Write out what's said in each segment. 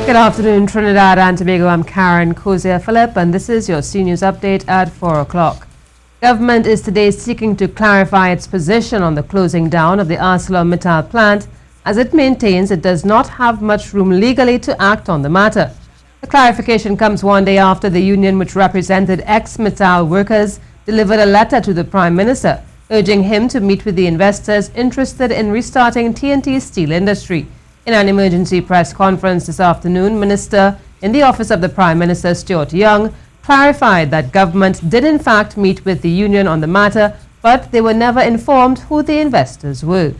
Good afternoon, Trinidad and Tobago. I'm Karen Kozier-Phillip, and this is your C News update at 4 o'clock. Government is today seeking to clarify its position on the closing down of the ArcelorMittal plant, as it maintains it does not have much room legally to act on the matter. The clarification comes one day after the union, which represented ex-Mittal workers, delivered a letter to the Prime Minister, urging him to meet with the investors interested in restarting TNT's steel industry. In an emergency press conference this afternoon, Minister in the Office of the Prime Minister, Stuart Young, clarified that government did in fact meet with the union on the matter, but they were never informed who the investors were.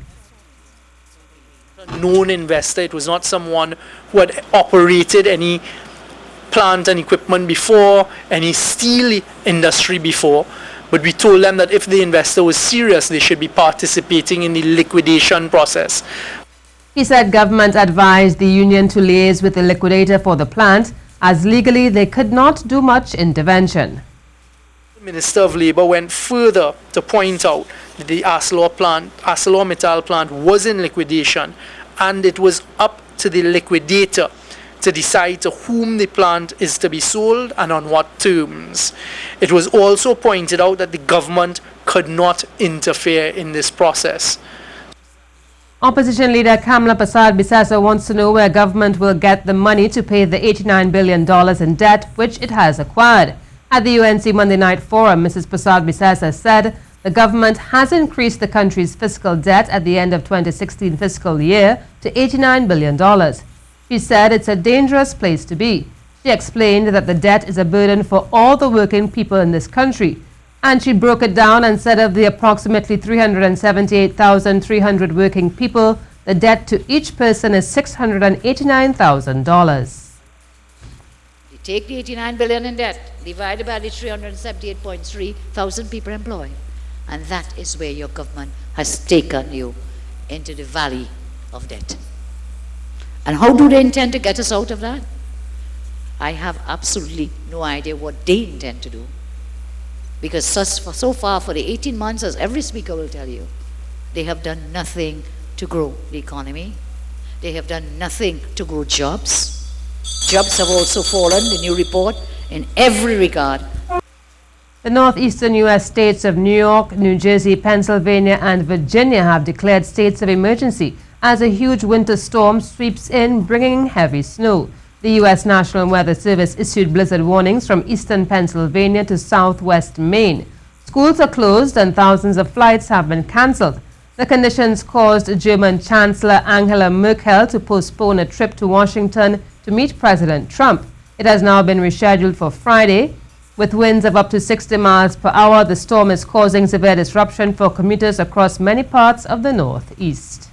A known investor, it was not someone who had operated any plant and equipment before, any steel industry before. But we told them that if the investor was serious, they should be participating in the liquidation process. He said government advised the union to liaise with the liquidator for the plant, as legally they could not do much intervention. The Minister of Labour went further to point out that the ArcelorMittal plant was in liquidation, and it was up to the liquidator to decide to whom the plant is to be sold and on what terms. It was also pointed out that the government could not interfere in this process. Opposition leader Kamla Persad-Bissessar wants to know where government will get the money to pay the $89 billion in debt which it has acquired. At the UNC Monday night forum, Mrs. Persad-Bissessar said the government has increased the country's fiscal debt at the end of 2016 fiscal year to $89 billion. She said it's a dangerous place to be. She explained that the debt is a burden for all the working people in this country. And she broke it down and said of the approximately 378,300 working people, the debt to each person is $689,000. You take the $89 billion in debt, divided by the 378.3 thousand people employed, and that is where your government has taken you into the valley of debt. And how do they intend to get us out of that? I have absolutely no idea what they intend to do. Because so far, for the 18 months, as every speaker will tell you, they have done nothing to grow the economy. They have done nothing to grow jobs. Jobs have also fallen, the new report, in every regard. The northeastern U.S. states of New York, New Jersey, Pennsylvania, and Virginia have declared states of emergency as a huge winter storm sweeps in, bringing heavy snow. The U.S. National Weather Service issued blizzard warnings from eastern Pennsylvania to southwest Maine. Schools are closed and thousands of flights have been cancelled. The conditions caused German Chancellor Angela Merkel to postpone a trip to Washington to meet President Trump. It has now been rescheduled for Friday. With winds of up to 60 miles per hour, the storm is causing severe disruption for commuters across many parts of the Northeast.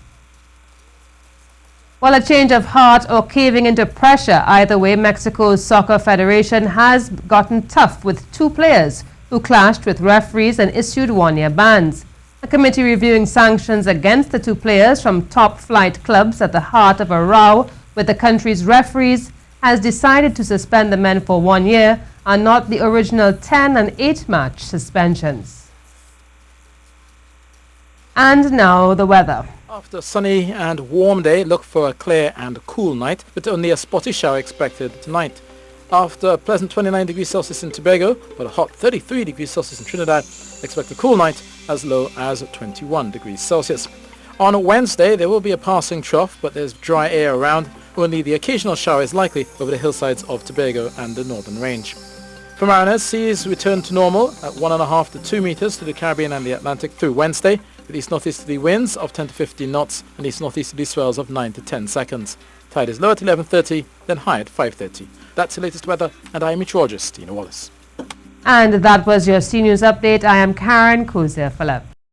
While a change of heart or caving into pressure, either way, Mexico's Soccer Federation has gotten tough with two players who clashed with referees and issued one-year bans. A committee reviewing sanctions against the two players from top-flight clubs at the heart of a row with the country's referees has decided to suspend the men for 1 year and not the original 10 and 8-match suspensions. And now the weather. After a sunny and warm day, look for a clear and cool night, with only a spotty shower expected tonight. After a pleasant 29 degrees Celsius in Tobago, but a hot 33 degrees Celsius in Trinidad, expect a cool night as low as 21 degrees Celsius. On Wednesday, there will be a passing trough, but there's dry air around. Only the occasional shower is likely over the hillsides of Tobago and the northern range. For mariners, seas return to normal at 1.5 to 2 meters to the Caribbean and the Atlantic through Wednesday, with east-northeasterly winds of 10 to 15 knots and east-northeasterly swells of 9 to 10 seconds. Tide is low at 11:30, then high at 5:30. That's the latest weather, and I am meteorologist Tina Wallace. And that was your C News update. I am Karen Kozier-Phillip.